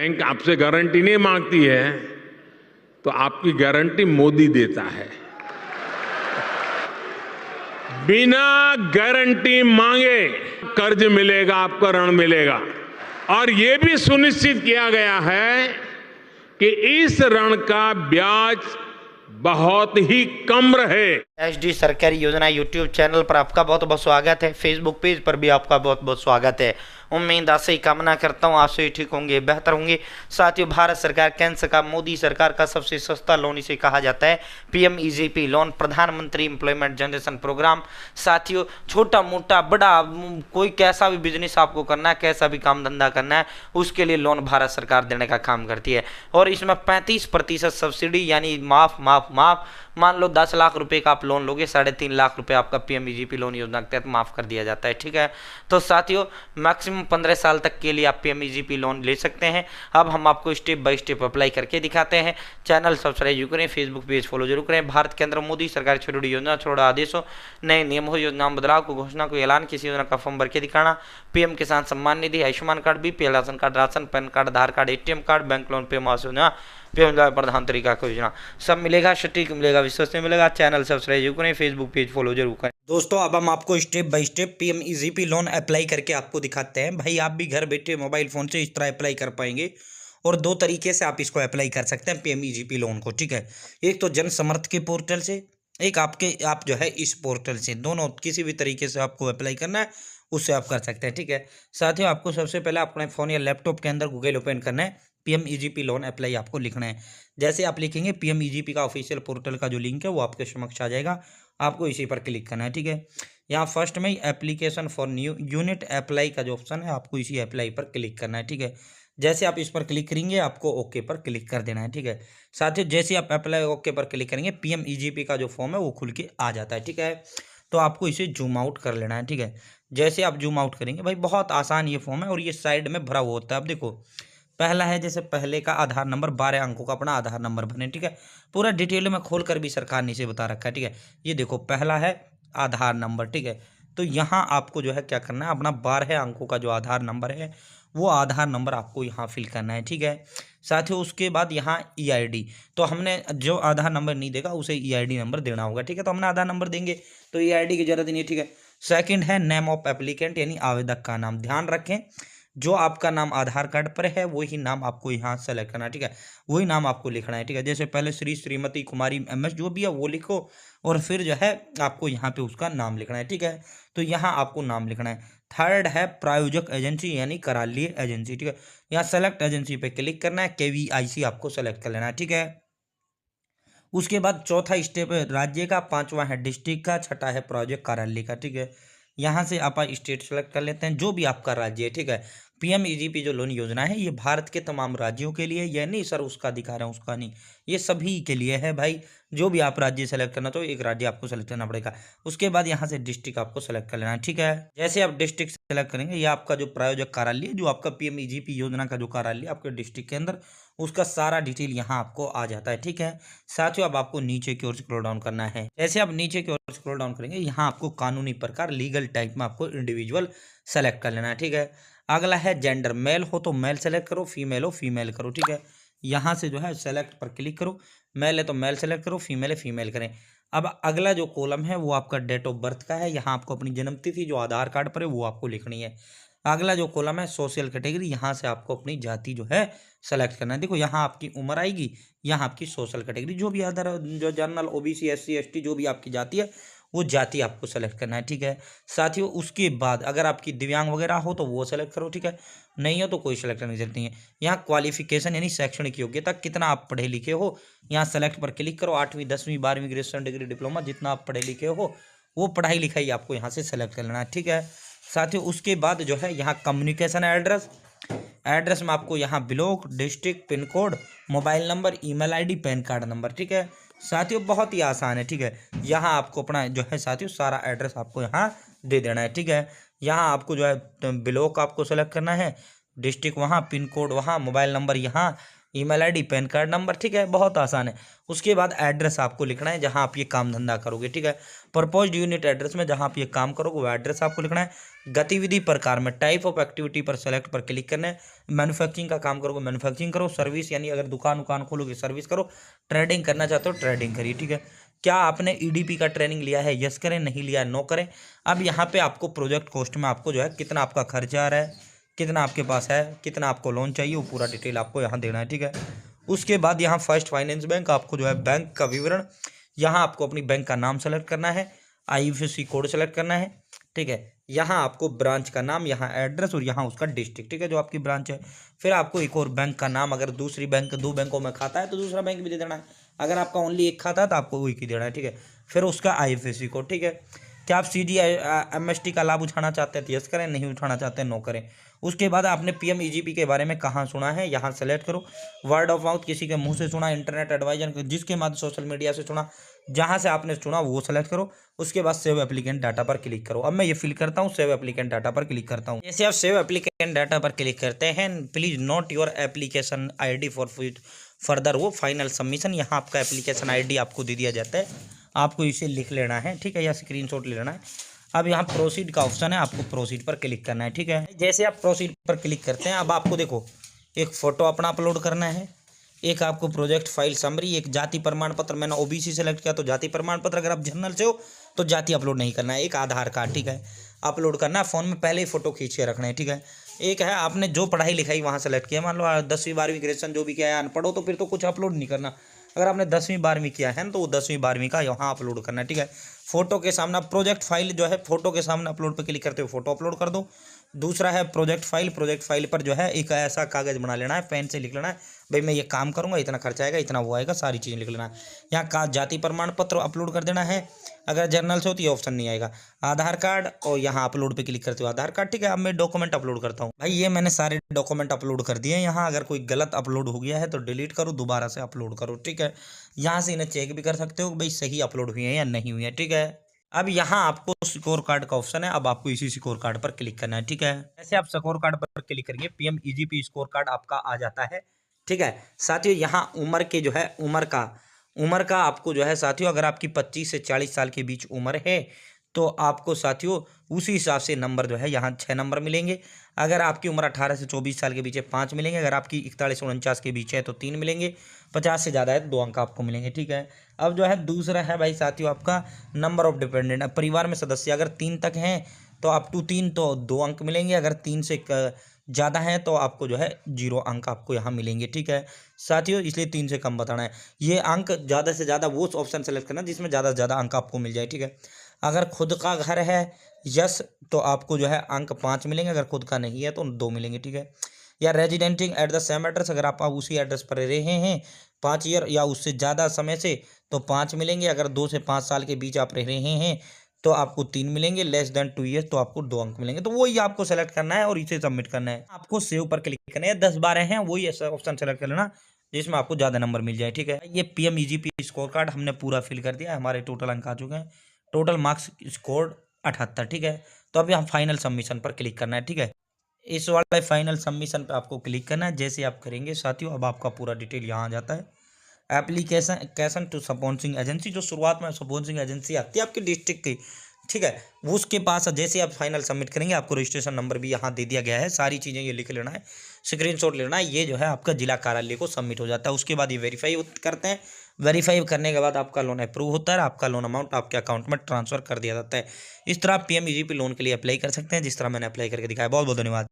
Bank आपसे guarantee नहीं मांगती है तो आपकी गारंटी मोदी देता है। बिना गारंटी मांगे कर्ज मिलेगा, आपको ऋण मिलेगा। और ये भी सुनिश्चित किया गया है कि इस ऋण का ब्याज बहुत ही कम रहे। एचडी सरकारी योजना यूट्यूब चैनल पर आपका बहुत बहुत स्वागत है। फेसबुक पेज पर भी आपका बहुत बहुत स्वागत है। उम्मीद आशा ही कामना करता हूँ आप सभी ठीक होंगे, बेहतर होंगे। साथियों, भारत सरकार केंद्र सरकार मोदी सरकार का सबसे सस्ता लोन इसे कहा जाता है पीएमईजीपी लोन, प्रधानमंत्री एम्प्लॉयमेंट जनरेशन प्रोग्राम। साथियों, छोटा मोटा बड़ा कोई कैसा भी बिजनेस आपको करना है, कैसा भी काम धंधा करना है, उसके लिए लोन भारत सरकार देने का काम करती है। और इसमें 35% सब्सिडी यानी माफ मान लो 10 लाख रुपए का आप लोन लोगे, 3.5 लाख रुपए आपका पीएमईजीपी लोन योजना के तहत माफ कर दिया जाता है। ठीक है, तो साथियों मैक्सिमम 15 साल तक के लिए आप पीएमईजीपी लोन ले सकते हैं। अब हम आपको स्टेप बाय स्टेप अप्लाई करके दिखाते हैं। चैनल सब्सक्राइब जरूर करें, फेसबुक पेज फॉलो जरूर करें। भारत के अंदर मोदी सरकार छोटी छोटी योजना, छोटा आदेशों, नए नियमों, योजना में बदलाव को, घोषणा को, ऐलान, किसी योजना का फॉर्म भर के दिखाना, PM Kisan Samman Nidhi, Ayushman card, BPL ration card, ration PAN card, Aadhaar card, ATM card, bank loan, पे मास योजना, प्रधान तरीका की योजना, सब मिलेगा, सटीक मिलेगा, विश्वसनीय मिलेगा। चैनल सब्सक्राइब जरूर करें, फेसबुक पेज फॉलो जरूर करें। दोस्तों, अब हम आपको step by step PMEGP loan apply करके आपको दिखाते हैं। भाई, आप भी घर बैठे मोबाइल फोन से इस तरह अप्लाई कर पाएंगे। और 2 तरीके से आप इसको अप्लाई कर सकते हैं पीएमईजीपी लोन को। ठीक है, एक तो जन समर्थ के पोर्टल से, एक आप जो है इस पोर्टल से, दोनों किसी भी तरीके से आपको अप्लाई करना है उससे आप कर सकते हैं। ठीक है, साथियों, आपको सबसे पहले अपने फ़ोन या लैपटॉप के अंदर गूगल ओपन करना है, पीएमईजीपी लोन अप्लाई आपको लिखना है। जैसे आप लिखेंगे, पीएमईजीपी का ऑफिशियल पोर्टल का जो लिंक है वो आपके समक्ष आ जाएगा, आपको इसी पर क्लिक करना है। ठीक है, यहाँ फर्स्ट में application for new unit apply का जो ऑप्शन है, आपको इसी अप्लाई पर क्लिक करना है। ठीक है, जैसे आप इस पर क्लिक करेंगे आपको ओके पर क्लिक कर देना है। ठीक है, साथियों, जैसे आप अप्लाई ओके पर क्लिक करेंगे पीएमईजीपी का जो फॉर्म है वो खुल के आ जाता है। ठीक है, तो आपको इसे जूम आउट कर लेना है। ठीक है, जैसे आप जूम आउट करेंगे, भाई बहुत आसान ये फॉर्म है और ये साइड में भरा हुआ होता है। अब देखो, पहला है, जैसे पहले का आधार नंबर, 12 अंकों का अपना आधार नंबर भरें। ठीक है, पूरा डिटेल में खोल कर भी सरकार ने इसे बता रखा है। ठीक है, ये देखो पहला है आधार नंबर। ठीक है, तो यहाँ आपको जो है क्या करना है, अपना 12 अंकों का जो आधार नंबर है वो आधार नंबर आपको यहाँ फिल करना है। ठीक है, साथियों, उसके बाद यहाँ ईआईडी, तो हमने जो आधार नंबर नहीं देगा उसे ईआईडी नंबर देना होगा। ठीक है, तो हमने आधार नंबर देंगे तो ईआईडी की जरूरत नहीं है। ठीक है, सेकंड है नेम ऑफ एप्लीकेंट यानी आवेदक का नाम। ध्यान रखें, जो आपका नाम आधार कार्ड पर है वही नाम आपको यहाँ सेलेक्ट करना है। ठीक है, वही नाम आपको लिखना है। ठीक है, जैसे पहले श्री, श्रीमती, कुमारी, एमएस जो भी है वो लिखो और फिर जो है आपको यहाँ पे उसका नाम लिखना है। ठीक है, तो यहाँ आपको नाम लिखना है। थर्ड है प्रायोजक एजेंसी यानी करालीय एजेंसी। ठीक है, यहाँ सेलेक्ट एजेंसी पे क्लिक करना है, केवीआईसी आपको सेलेक्ट कर लेना है। ठीक है, उसके बाद चौथा स्टेप है राज्य का, 5वां है डिस्ट्रिक्ट का, छठा है प्रोजेक्ट कार्यालय का। ठीक है, यहाँ से आप स्टेट सेलेक्ट कर लेते हैं, जो भी आपका राज्य है। ठीक है, पीएमईजीपी जो लोन योजना है ये भारत के तमाम राज्यों के लिए, ये नहीं सर उसका दिखा रहे हैं उसका नहीं, ये सभी के लिए है भाई। जो भी आप राज्य सेलेक्ट करना तो एक राज्य आपको सेलेक्ट करना पड़ेगा। उसके बाद यहाँ से डिस्ट्रिक्ट आपको सेलेक्ट कर लेना है। ठीक है, जैसे आप डिस्ट्रिक्ट सेलेक्ट करेंगे, ये आपका जो प्रायोजक कार्यालय, जो आपका पीएमईजीपी योजना का जो कार्यालय आपके डिस्ट्रिक्ट के अंदर, उसका सारा डिटेल यहाँ आपको आ जाता है। ठीक है, साथियों, अब आपको नीचे की ओर स्क्रॉल डाउन करना है। जैसे आप नीचे की ओर स्क्रॉल डाउन करेंगे, यहाँ आपको कानूनी प्रकार लीगल टाइप में आपको इंडिविजुअल सेलेक्ट कर लेना है। ठीक है, अगला है जेंडर, मेल हो तो मेल सेलेक्ट करो, फीमेल हो फीमेल करो। ठीक है, यहाँ से जो है सेलेक्ट पर क्लिक करो, मेल है तो मेल सेलेक्ट करो, फीमेल है फीमेल करें। अब अगला जो कॉलम है वो आपका डेट ऑफ बर्थ का है, यहाँ आपको अपनी जन्म तिथि जो आधार कार्ड पर है वो आपको लिखनी है। अगला जो कॉलम है सोशल कैटेगरी, यहाँ से आपको अपनी जाति जो है सेलेक्ट करना है। देखो, यहाँ आपकी उम्र आएगी, यहाँ आपकी सोशल कैटेगरी, जो भी अदर जो जनरल, ओबीसी, एससी, एसटी जो भी आपकी जाति है वो जाति आपको सेलेक्ट करना है। ठीक है, साथियों, उसके बाद अगर आपकी दिव्यांग वगैरह हो तो वो सेलेक्ट करो। ठीक है, नहीं हो तो कोई सेलेक्ट करने की जरूरत नहीं है। यहाँ क्वालिफिकेशन यानी शैक्षणिक योग्यता, कितना आप पढ़े लिखे हो, यहाँ सेलेक्ट पर क्लिक करो। 8वीं, 10वीं, 12वीं, ग्रेजुएशन, डिग्री, डिप्लोमा, जितना आप पढ़े लिखे हो वो पढ़ाई लिखाई आपको यहाँ से सेलेक्ट कर लेना है। ठीक है, साथियों, उसके बाद जो है यहाँ कम्युनिकेशन एड्रेस, एड्रेस में आपको यहाँ block, district, pin code, mobile number, email ID, pan card number. ठीक है, साथियों, बहुत ही आसान है। ठीक है, यहाँ आपको अपना जो है साथियों सारा एड्रेस आपको यहाँ दे देना है। ठीक है, यहाँ आपको जो है ब्लॉक आपको सेलेक्ट करना है, डिस्ट्रिक्ट वहाँ, पिन कोड वहाँ, मोबाइल नंबर यहाँ, email ID, pan card number, ठीक है, बहुत आसान है। उसके बाद एड्रेस आपको लिखना है जहां आप ये काम धंधा करोगे, ठीक है। प्रपोज्ड यूनिट एड्रेस में जहां आप ये काम करोगे वो एड्रेस आपको लिखना है। गतिविधि प्रकार में टाइप ऑफ एक्टिविटी पर सेलेक्ट पर क्लिक करना है। मैन्युफैक्चरिंग का काम करोगे मैन्युफैक्चरिंग करो, सर्विस यानी अगर दुकान खोलोगे सर्विस करो, ट्रेडिंग करना चाहते हो ट्रेडिंग करिए, ठीक है। क्या आपने ईडीपी का ट्रेनिंग लिया है, यस करें, नहीं लिया है नो करें। अब यहाँ पे आपको प्रोजेक्ट कॉस्ट में आपको जो है कितना आपका खर्चा आ रहा है, कितना आपके पास है, कितना आपको लोन चाहिए, वो पूरा डिटेल आपको यहाँ देना है, ठीक है। उसके बाद यहाँ फर्स्ट फाइनेंस बैंक आपको जो है बैंक का विवरण, यहाँ आपको अपनी बैंक का नाम सेलेक्ट करना है, आईएफएससी कोड सेलेक्ट करना है, ठीक है। यहाँ आपको ब्रांच का नाम, यहाँ एड्रेस और यहाँ उसका डिस्ट्रिक्ट, ठीक है, जो आपकी ब्रांच है। फिर आपको एक और बैंक का नाम, अगर दूसरी बैंक 2 बैंकों में खाता है तो दूसरा बैंक भी दे देना है, अगर आपका ओनली एक खाता है तो आपको वही की देना है, ठीक है। फिर उसका आईएफएससी कोड, ठीक है। क्या आप CGMST का लाभ उठाना चाहते हैं तो यस करें, नहीं उठाना चाहते हैं नो करें। उसके बाद आपने PMEGP के बारे में कहाँ सुना है, यहाँ सेलेक्ट करो। वर्ड ऑफ माउथ, किसी के मुंह से सुना, इंटरनेट एडवाइजर, जिसके माध्यम सोशल मीडिया से सुना, जहाँ से आपने सुना वो सेलेक्ट करो। उसके बाद सेव एप्लीकेंट डाटा पर क्लिक करो। अब मैं ये फिल करता हूँ, सेव एप्लीकेंट डाटा पर क्लिक करता हूँ। जैसे आप सेव एप्लीकेंट डाटा पर क्लिक करते हैं, please not your application ID for further वो फाइनल सबमिशन। यहाँ आपका एप्लीकेशन ID आपको दे दिया जाता है, आपको इसे लिख लेना है, ठीक है, या स्क्रीनशॉट ले लेना है। अब यहाँ प्रोसीड का ऑप्शन है, आपको प्रोसीड पर क्लिक करना है, ठीक है। जैसे आप प्रोसीड पर क्लिक करते हैं, अब आपको देखो एक फ़ोटो अपना अपलोड करना है, एक आपको प्रोजेक्ट फाइल समरी, एक जाति प्रमाण पत्र, मैंने OBC सेलेक्ट किया तो जाति प्रमाण पत्र, अगर आप जनरल से हो तो जाति अपलोड नहीं करना है, एक आधार कार्ड, ठीक है, अपलोड करना है। फ़ोन में पहले ही फ़ोटो खींच के रखना है, ठीक है। एक है आपने जो पढ़ाई लिखाई वहाँ सेलेक्ट किया, मान लो 10वीं 12वीं ग्रेजुएशन जो भी किया है, अनपढ़ हो तो फिर तो कुछ अपलोड नहीं करना। अगर आपने 10वीं 12वीं किया है तो वो 10वीं 12वीं का यहाँ अपलोड करना है, ठीक है। फोटो के सामने प्रोजेक्ट फाइल जो है, फोटो के सामने अपलोड पे क्लिक करते हो फोटो अपलोड कर दो। दूसरा है प्रोजेक्ट फाइल पर जो है एक ऐसा कागज़ बना लेना है, पेन से लिख लेना है, भाई मैं ये काम करूँगा, इतना खर्चा आएगा, इतना वो आएगा, सारी चीज़ें लिख लेना है। यहाँ का जाति प्रमाण पत्र अपलोड कर देना है, अगर जर्नल से हो तो ये ऑप्शन नहीं आएगा। आधार कार्ड, और यहाँ अपलोड पे क्लिक करते हो आधार कार्ड, ठीक है। अब मैं डॉक्यूमेंट अपलोड करता हूँ। भाई ये मैंने सारे डॉक्यूमेंट अपलोड कर दिए। यहाँ अगर कोई गलत अपलोड हो गया है तो डिलीट करो, दोबारा से अपलोड करो, ठीक है। यहाँ से इन्हें चेक भी कर सकते हो भाई सही अपलोड हुई है या नहीं हुई है, ठीक है। अब यहाँ आपको स्कोर कार्ड का ऑप्शन है, अब आपको इसी स्कोर कार्ड पर क्लिक करना है, ठीक है। ऐसे आप स्कोर कार्ड पर क्लिक करेंगे, PMEGP स्कोर कार्ड आपका आ जाता है, ठीक है। साथियों यहाँ उम्र के जो है उम्र का आपको जो है साथियों, अगर आपकी 25 से 40 साल के बीच उम्र है तो आपको साथियों उसी हिसाब से नंबर जो है यहाँ 6 नंबर मिलेंगे। अगर आपकी उम्र 18 से 24 साल के बीच है 5 मिलेंगे, अगर आपकी 41 से 49 के बीच है तो 3 मिलेंगे, 50 से ज़्यादा है तो 2 अंक आपको मिलेंगे, ठीक है। अब जो है दूसरा है भाई साथियों आपका नंबर ऑफ डिपेंडेंट। अब परिवार में सदस्य अगर 3 तक हैं तो अप टू 3 तो 2 अंक मिलेंगे, अगर 3 से ज़्यादा है तो आपको जो है 0 अंक आपको यहाँ मिलेंगे, ठीक है साथियों। इसलिए 3 से कम बताना है। ये अंक ज़्यादा से ज़्यादा वो ऑप्शन सेलेक्ट करना जिसमें ज़्यादा से ज़्यादा अंक आपको मिल जाए, ठीक है। अगर खुद का घर है यस तो आपको जो है अंक 5 मिलेंगे, अगर खुद का नहीं है तो 2 मिलेंगे, ठीक है। या रेजिडेंटिंग एट द सेम एड्रेस, अगर आप उसी एड्रेस पर रहे हैं 5 ईयर या उससे ज़्यादा समय से तो 5 मिलेंगे, अगर 2 से 5 साल के बीच आप रह रहे हैं तो आपको 3 मिलेंगे, लेस देन 2 ईयर्स तो आपको 2 अंक मिलेंगे। तो वही आपको सेलेक्ट करना है और इसे सबमिट करना है। आपको सेव पर क्लिक करना है, 10-12 हैं वही ऐसा ऑप्शन सेलेक्ट कर लेना जिसमें आपको ज़्यादा नंबर मिल जाए, ठीक है। ये PMEGP स्कोर कार्ड हमने पूरा फिल कर दिया, हमारे टोटल अंक आ चुके हैं, टोटल मार्क्स स्कोर्ड 78, ठीक है। तो अब यहाँ फाइनल सबमिशन पर क्लिक करना है, ठीक है। इस वाले फाइनल सबमिशन पे आपको क्लिक करना है। जैसे आप करेंगे साथियों अब आपका पूरा डिटेल यहाँ आ जाता है। एप्लीकेशन टू स्पॉन्सरिंग एजेंसी, जो शुरुआत में स्पॉन्सरिंग एजेंसी आती है आपके डिस्ट्रिक्ट की, ठीक है, वो उसके पास जैसे आप फाइनल सबमिट करेंगे आपको रजिस्ट्रेशन नंबर भी यहाँ दे दिया गया है, सारी चीज़ें ये लिख लेना है, स्क्रीनशॉट लेना है, ये जो है आपका जिला कार्यालय को सबमिट हो जाता है। उसके बाद ये वेरीफाई करते हैं, वेरीफाई करने के बाद आपका लोन अप्रूव होता है, आपका लोन अमाउंट आपके अकाउंट में ट्रांसफर कर दिया जाता है। इस तरह आप PMEGP लोन के लिए अप्लाई कर सकते हैं जिस तरह मैंने अप्लाई करके दिखाया। बहुत बहुत धन्यवाद।